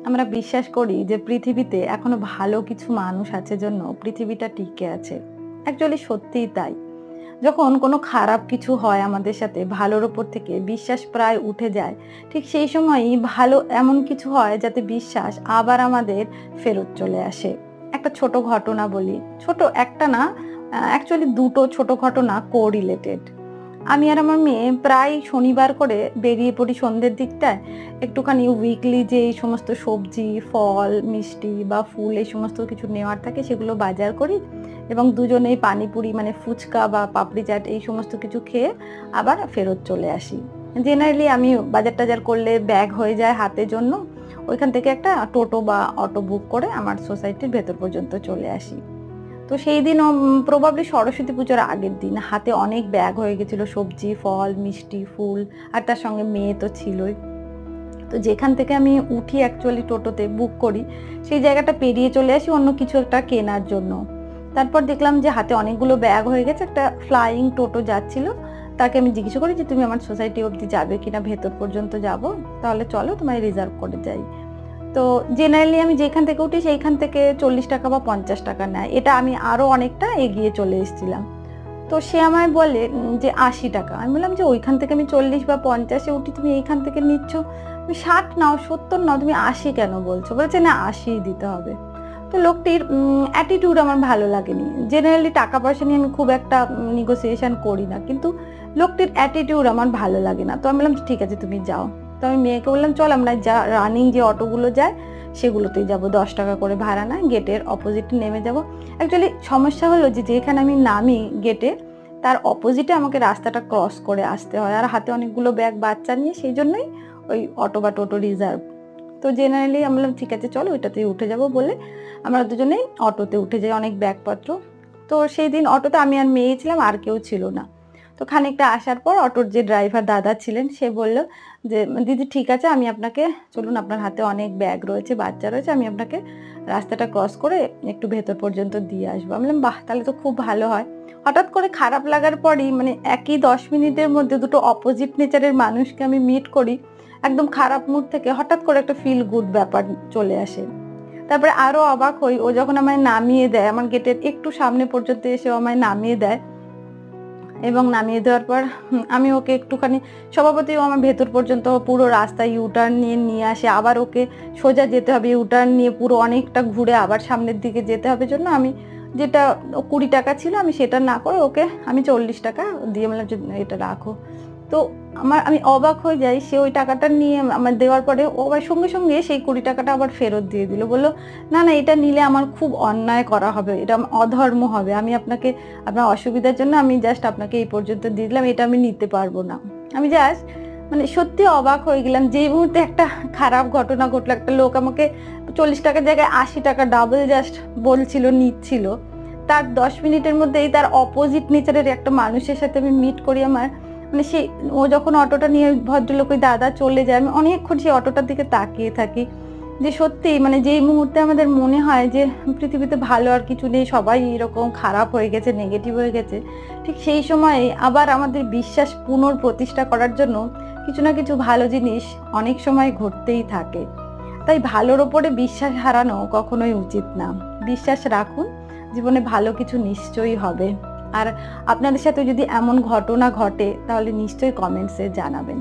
আমরা বিশ্বাস করি যে পৃথিবীতে এখনো ভালো কিছু মানুষ আছে জন্য পৃথিবীটা টিকে আছে। অ্যাকচুয়ালি সত্যিই তাই। যখন কোনো খারাপ কিছু হয় আমাদের সাথে, ভালোর ওপর থেকে বিশ্বাস প্রায় উঠে যায়, ঠিক সেই সময়ই ভালো এমন কিছু হয় যাতে বিশ্বাস আবার আমাদের ফেরত চলে আসে। একটা ছোট ঘটনা বলি, ছোট একটা না, অ্যাকচুয়ালি দুটো ছোট ঘটনা কোরিলেটেড। আমি আর আমার মেয়ে প্রায় শনিবার করে বেরিয়ে পড়ি সন্ধ্যের দিকটায়, একটুখানি উইকলি যে এই সমস্ত সবজি, ফল, মিষ্টি বা ফুল এই সমস্ত কিছু নেওয়ার থাকে সেগুলো বাজার করি এবং দুজনেই পানিপুরি মানে ফুচকা বা পাপড়ি চাট এই সমস্ত কিছু খেয়ে আবার ফেরত চলে আসি। জেনারেলি আমি বাজার টাজার করলে ব্যাগ হয়ে যায় হাতের জন্য, ওইখান থেকে একটা টোটো বা অটো বুক করে আমার সোসাইটির ভেতর পর্যন্ত চলে আসি। তো সেই দিন প্রবাবলি সরস্বতী পুজোর আগের দিন হাতে অনেক ব্যাগ হয়ে গেছিলো, সবজি, ফল, মিষ্টি, ফুল, আর তার সঙ্গে মেয়ে তো ছিলই। তো যেখান থেকে আমি উঠি অ্যাকচুয়ালি টোটোতে বুক করি, সেই জায়গাটা পেরিয়ে চলে আসি অন্য কিছু একটা কেনার জন্য। তারপর দেখলাম যে হাতে অনেকগুলো ব্যাগ হয়ে গেছে, একটা ফ্লাইং টোটো যাচ্ছিল। তাকে আমি জিজ্ঞেস করি যে তুমি আমার সোসাইটি অবধি যাবে কিনা, ভেতর পর্যন্ত যাব, তাহলে চলো তোমায় রিজার্ভ করে যাই। তো জেনারেলি আমি যেখান থেকে উঠি সেইখান থেকে 40 টাকা বা 50 টাকা নেয়। এটা আমি আরও অনেকটা এগিয়ে চলে এসেছিলাম। তো সে আমায় বলে যে 80 টাকা। আমি বললাম যে ওইখান থেকে আমি 40 বা 50-এ উঠি, তুমি এইখান থেকে নিচ্ছ, তুমি 60 নাও, 70 নাও, তুমি 80 কেন বলছো? বলেছে না 80 দিতে হবে। তো লোকটির অ্যাটিটিউড আমার ভালো লাগেনি। জেনারেলি টাকা পয়সা নিয়ে আমি খুব একটা নেগোসিয়েশন করি না, কিন্তু লোকটির অ্যাটিটিউড আমার ভালো লাগে না। তো আমি বললাম ঠিক আছে তুমি যাও। তো আমি মেয়েকে বললাম চল আমরা যা রানিং যে অটোগুলো যায় সেগুলোতেই যাব, 10 টাকা করে ভাড়া না, গেটের অপোজিটে নেমে যাব। অ্যাকচুয়ালি সমস্যা হলো যে যেখানে আমি নামি গেটে, তার অপোজিটে আমাকে রাস্তাটা ক্রস করে আসতে হয়, আর হাতে অনেকগুলো ব্যাগ বাচ্চা নিয়ে, সেই জন্যই ওই অটো বা টোটো রিজার্ভ। তো জেনারেলি আমি বললাম ঠিক আছে চলো ওইটাতেই উঠে যাব বলে আমরা দুজনেই অটোতে উঠে যাই, অনেক ব্যাগপত্র। তো সেই দিন অটোতে আমি আর মেয়ে ছিলাম, আর কেউ ছিল না। তো খানিকটা আসার পর অটোর যে ড্রাইভার দাদা ছিলেন সে বলল যে দিদি ঠিক আছে, আমি আপনাকে, চলুন আপনার হাতে অনেক ব্যাগ রয়েছে, বাচ্চা রয়েছে, আমি আপনাকে রাস্তাটা ক্রস করে একটু ভেতর পর্যন্ত দিয়ে আসবো। আমি বললাম বাহ, তাহলে তো খুব ভালো হয়। হঠাৎ করে খারাপ লাগার পরই মানে একই 10 মিনিটের মধ্যে দুটো অপোজিট নেচারের মানুষকে আমি মিট করি, একদম খারাপ মুড থেকে হঠাৎ করে একটা ফিল গুড ব্যাপার চলে আসে। তারপরে আরও অবাক হই, ও যখন আমায় নামিয়ে দেয়, আমার গেটের একটু সামনে পর্যন্ত এসে আমায় নামিয়ে দেয়, এবং নামিয়ে দেওয়ার পর আমি ওকে একটুখানি, স্বভাবতই ও আমার ভেতর পর্যন্ত পুরো রাস্তায় ইউটার্ন নিয়ে নিয়ে আসে, আবার ওকে সোজা যেতে হবে, ইউটার্ন নিয়ে পুরো অনেকটা ঘুরে আবার সামনের দিকে যেতে হবে জন্য আমি যেটা 20 টাকা ছিল আমি সেটা না করে ওকে আমি 40 টাকা দিয়ে বললাম যে এটা রাখো। তো আমি অবাক হয়ে যাই, সে ওই টাকাটা নিয়ে আমার দেওয়ার পরে ও আবার সঙ্গে সঙ্গে সেই 20 টাকাটা আবার ফেরত দিয়ে দিল, বললো না না এটা নিলে আমার খুব অন্যায় করা হবে, এটা অধর্ম হবে, আমি আপনাকে আপনার অসুবিধার জন্য আমি জাস্ট আপনাকে এই পর্যন্ত দিয়ে দিলাম, এটা আমি নিতে পারবো না। আমি জাস্ট মানে সত্যি অবাক হয়ে গেলাম, যেই মুহূর্তে একটা খারাপ ঘটনা ঘটলো, একটা লোক আমাকে 40 টাকার জায়গায় 80 টাকা ডাবল জাস্ট বলছিল, নিচ্ছিল, তার 10 মিনিটের মধ্যেই তার অপোজিট নেচারের একটা মানুষের সাথে আমি মিট করি। আমার মানে সেই ও যখন অটোটা নিয়ে ভদ্রলোক ওই দাদা চলে যায়, আমি অনেকক্ষণ সেই অটোটার দিকে তাকিয়ে থাকি, যে সত্যি মানে যেই মুহূর্তে আমাদের মনে হয় যে পৃথিবীতে ভালো আর কিছু নেই, সবাই এরকম খারাপ হয়ে গেছে, নেগেটিভ হয়ে গেছে, ঠিক সেই সময়ে আবার আমাদের বিশ্বাস পুনঃপ্রতিষ্ঠা করার জন্য কিছু না কিছু ভালো জিনিস অনেক সময় ঘটতেই থাকে। তাই ভালোর ওপরে বিশ্বাস হারানো কখনোই উচিত না। বিশ্বাস রাখুন, জীবনে ভালো কিছু নিশ্চয়ই হবে। আর আপনাদের সাথে যদি এমন ঘটনা ঘটে তাহলে নিশ্চয়ই কমেন্টসে জানাবেন।